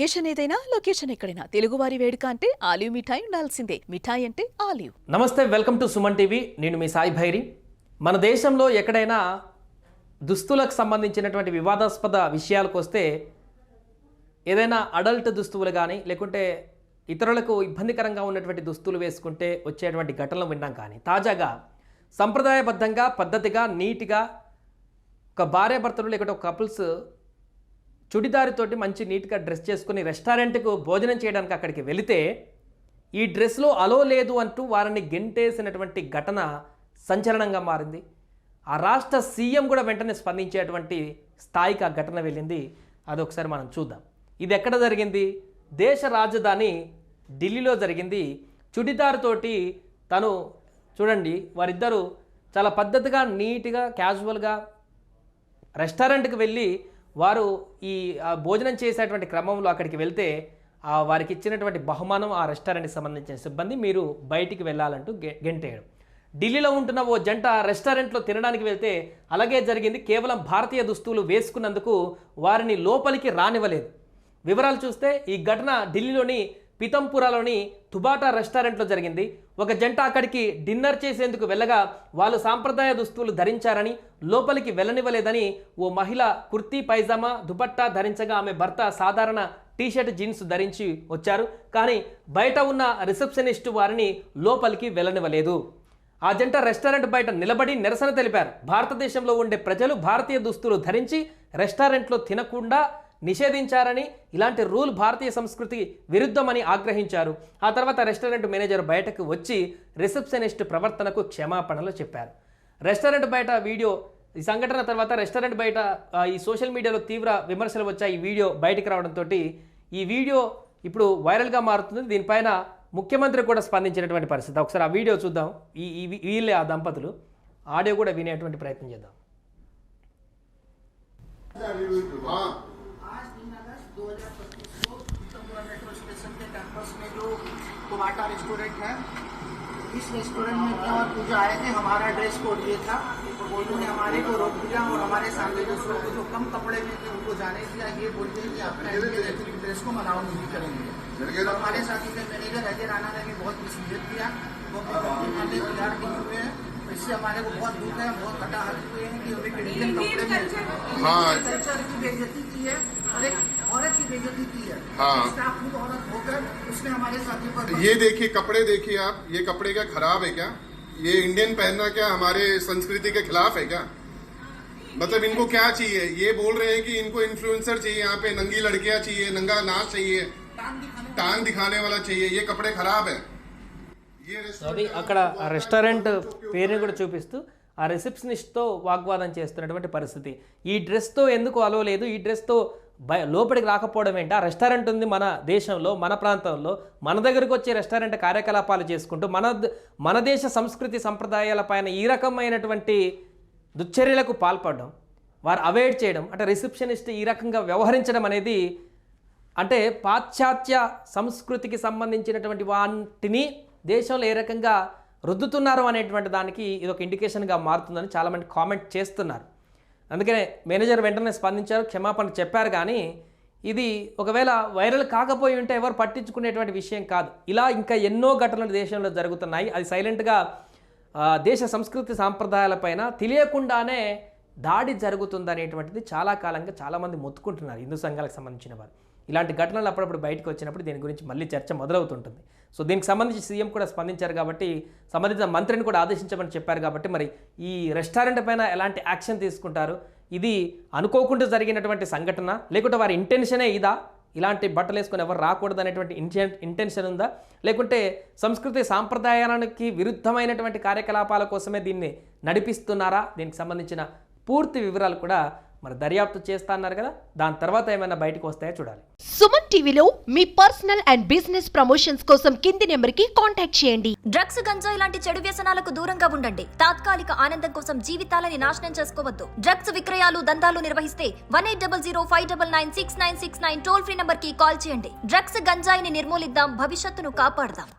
Occasion ఏదైనా location ఎక్కడైనా తెలుగువారి వేడుక అంటే ఆలివ్ మిఠాయి ఉండాల్సిందే. మిఠాయి అంటే ఆలివ్. నమస్తే, వెల్కమ్ టు సుమన్ టీవీ. నేను మీ సాయి భైరి. మన దేశంలో ఎక్కడైనా దుస్తులకు సంబంధించినటువంటి వివాదాస్పద విషయాలకు వస్తే ఏదైనా అడల్ట్ దుస్తువులు కానీ లేకుంటే ఇతరులకు ఇబ్బందికరంగా ఉన్నటువంటి దుస్తులు వేసుకుంటే వచ్చేటువంటి ఘటనలు విన్నాం. కానీ తాజాగా సంప్రదాయబద్ధంగా పద్ధతిగా నీట్గా ఒక భార్యాభర్తలు లేకుంటే ఒక కపుల్స్ చుడిదారితోటి మంచి నీట్గా డ్రెస్ చేసుకుని రెస్టారెంట్కు భోజనం చేయడానికి అక్కడికి వెళితే ఈ డ్రెస్లో అలో లేదు అంటూ వారిని గెంటేసినటువంటి ఘటన సంచలనంగా మారింది. ఆ రాష్ట్ర సీఎం కూడా వెంటనే స్పందించేటువంటి స్థాయికి ఆ ఘటన వెళ్ళింది. అదొకసారి మనం చూద్దాం. ఇది ఎక్కడ జరిగింది? దేశ రాజధాని ఢిల్లీలో జరిగింది. చుడిదారుతోటి తను చూడండి, వారిద్దరూ చాలా పద్ధతిగా నీట్గా క్యాజువల్గా రెస్టారెంట్కి వెళ్ళి వారు ఈ భోజనం చేసేటువంటి క్రమంలో అక్కడికి వెళ్తే వారికి ఇచ్చినటువంటి బహుమానం ఆ రెస్టారెంట్కి సంబంధించిన సిబ్బంది మీరు బయటికి వెళ్ళాలంటూ గెంటేయడం. ఢిల్లీలో ఉంటున్న ఓ జంట రెస్టారెంట్లో తినడానికి వెళ్తే అలాగే జరిగింది. కేవలం భారతీయ దుస్తులు వేసుకున్నందుకు వారిని లోపలికి రానివ్వలేదు. వివరాలు చూస్తే ఈ ఘటన ఢిల్లీలోని పితంపురాలోని తుబాటా రెస్టారెంట్లో జరిగింది. ఒక జంట అక్కడికి డిన్నర్ చేసేందుకు వెళ్ళగా వాళ్ళు సాంప్రదాయ దుస్తులు ధరించారని లోపలికి వెళ్ళనివ్వలేదని ఓ మహిళ కుర్తీ పైజామా దుపట్టా ధరించగా ఆమె భర్త సాధారణ టీషర్ట్ జీన్స్ ధరించి వచ్చారు. కానీ బయట ఉన్న రిసెప్షనిస్ట్ వారిని లోపలికి వెళ్ళనివ్వలేదు. ఆ జంట రెస్టారెంట్ బయట నిలబడి నిరసన తెలిపారు. భారతదేశంలో ఉండే ప్రజలు భారతీయ దుస్తులు ధరించి రెస్టారెంట్లో తినకుండా నిషేధించారని, ఇలాంటి రూల్ భారతీయ సంస్కృతి విరుద్ధమని ఆగ్రహించారు. ఆ తర్వాత రెస్టారెంట్ మేనేజర్ బయటకు వచ్చి రిసెప్షనిస్ట్ ప్రవర్తనకు క్షమాపణలు చెప్పారు. రెస్టారెంట్ బయట వీడియో, ఈ సంఘటన తర్వాత రెస్టారెంట్ బయట ఈ సోషల్ మీడియాలో తీవ్ర విమర్శలు వచ్చాయి. ఈ వీడియో బయటకు రావడంతో ఈ వీడియో ఇప్పుడు వైరల్గా మారుతుంది. దీనిపైన ముఖ్యమంత్రి కూడా స్పందించినటువంటి పరిస్థితి. ఒకసారి ఆ వీడియో చూద్దాం. వీళ్ళే ఆ దంపతులు. ఆడియో కూడా వినేటువంటి ప్రయత్నం చేద్దాం. 2025 को पीतमपुरा मेट्रो स्टेशन के कैंपस में जो टोमाटा रेस्टोरेंट है, इस रेस्टोरेंट में क्या और पूजा आए थे। हमारा ड्रेस कोड ये था और उन्होंने हमारे को रोक दिया और हमारे सामने दूसरों को जो कम कपड़े में थे उनको जाने दिया। ये बोलते हैं कि अपना एथनिक ड्रेस को मनाओ नहीं करेंगे। और हमारे साथी के मैनेजर अजय राणा ने भी बहुत मिसबिहेव किया। वो तैयार किए हुए हैं, इससे हमारे को बहुत दुख है, बहुत हताहत हुए हैं कि हमें इंडियन कपड़े में कल्चर की बेइज्जती की है और एक औरत की बेइज्जती की है। स्टाफ खुद औरत होकर उसने हमारे साथी पर ये देखिए, कपड़े देखिए आप, ये कपड़े क्या खराब है क्या? ये इंडियन पहनना क्या हमारे संस्कृति के खिलाफ है क्या? मतलब इनको क्या चाहिए? ये बोल रहे हैं कि इनको इन्फ्लुएंसर चाहिए, यहाँ पे नंगी लड़कियां चाहिए, नंगा नाच चाहिए, टांग दिखाने वाला चाहिए। ये कपड़े खराब है। అది అక్కడ ఆ రెస్టారెంట్ పేరుని కూడా చూపిస్తూ ఆ రిసెప్షనిస్ట్తో వాగ్వాదం చేస్తున్నటువంటి పరిస్థితి. ఈ డ్రెస్తో ఎందుకు అలో లేదు, ఈ డ్రెస్తో లోపలికి రాకపోవడం ఏంటి? ఆ రెస్టారెంట్ ఉంది మన దేశంలో, మన ప్రాంతంలో, మన దగ్గరకు వచ్చే రెస్టారెంట్ కార్యకలాపాలు చేసుకుంటూ మన దేశ సంస్కృతి సంప్రదాయాలపైన ఈ రకమైనటువంటి దుశ్చర్యలకు పాల్పడడం, వారు అవాయిడ్ చేయడం, అంటే రిసెప్షనిస్ట్ ఈ రకంగా వ్యవహరించడం అనేది అంటే పాశ్చాత్య సంస్కృతికి సంబంధించినటువంటి వాటిని దేశంలో ఏ రకంగా రుద్దుతున్నారు అనేటువంటి దానికి ఇది ఒక ఇండికేషన్గా మారుతుందని చాలామంది కామెంట్ చేస్తున్నారు. అందుకనే మేనేజర్ వెంటనే స్పందించారు, క్షమాపణ చెప్పారు. కానీ ఇది ఒకవేళ వైరల్ కాకపోయి ఉంటే ఎవరు పట్టించుకునేటువంటి విషయం కాదు. ఇలా ఇంకా ఎన్నో ఘటనలు దేశంలో జరుగుతున్నాయి. అది సైలెంట్గా దేశ సంస్కృతి సాంప్రదాయాలపైన తెలియకుండానే దాడి జరుగుతుందనేటువంటిది చాలా కాలంగా చాలామంది మొత్తుకుంటున్నారు, హిందూ సంఘాలకు సంబంధించిన వారు. ఇలాంటి ఘటనలు అప్పుడప్పుడు బయటకు వచ్చినప్పుడు దీని గురించి మళ్ళీ చర్చ మొదలవుతుంటుంది. సో దీనికి సంబంధించి సీఎం కూడా స్పందించారు కాబట్టి, సంబంధిత మంత్రిని కూడా ఆదేశించమని చెప్పారు కాబట్టి, మరి ఈ రెస్టారెంట్ పైన ఎలాంటి యాక్షన్ తీసుకుంటారు? ఇది అనుకోకుండా జరిగినటువంటి సంఘటన, లేకుంటే వారి ఇంటెన్షనే ఇదా? ఇలాంటి బట్టలు వేసుకొని ఎవరు రాకూడదు అనేటువంటి ఇంటెన్షన్ ఉందా? లేకుంటే సంస్కృతి సాంప్రదాయానికి విరుద్ధమైనటువంటి కార్యకలాపాల కోసమే దీన్ని నడిపిస్తున్నారా? దీనికి సంబంధించిన పూర్తి వివరాలు కూడా మరి దర్యాప్తు చేస్తా అన్నారు కదా, దాని తర్వాత ఏమైనా బయటకు వస్తాయో చూడాలి. సుమన్ టీవీలో మీ పర్సనల్ అండ్ బిజినెస్ ప్రమోషన్స్ కోసం కింది నెంబర్కి కాంటాక్ట్ చేయండి. డ్రగ్స్, గంజాయి లాంటి చెడు వ్యసనాలకు దూరంగా ఉండండి. తాత్కాలిక ఆనందం కోసం జీవితాలని నాశనం చేసుకోవద్దు. డ్రగ్స్ విక్రయాలు, దందాలు నిర్వహిస్తే 180059969969 టోల్ ఫ్రీ నంబర్ కి కాల్ చేయండి. డ్రగ్స్, గంజాయిని నిర్మూలిద్దాం, భవిష్యత్తును కాపాడదాం.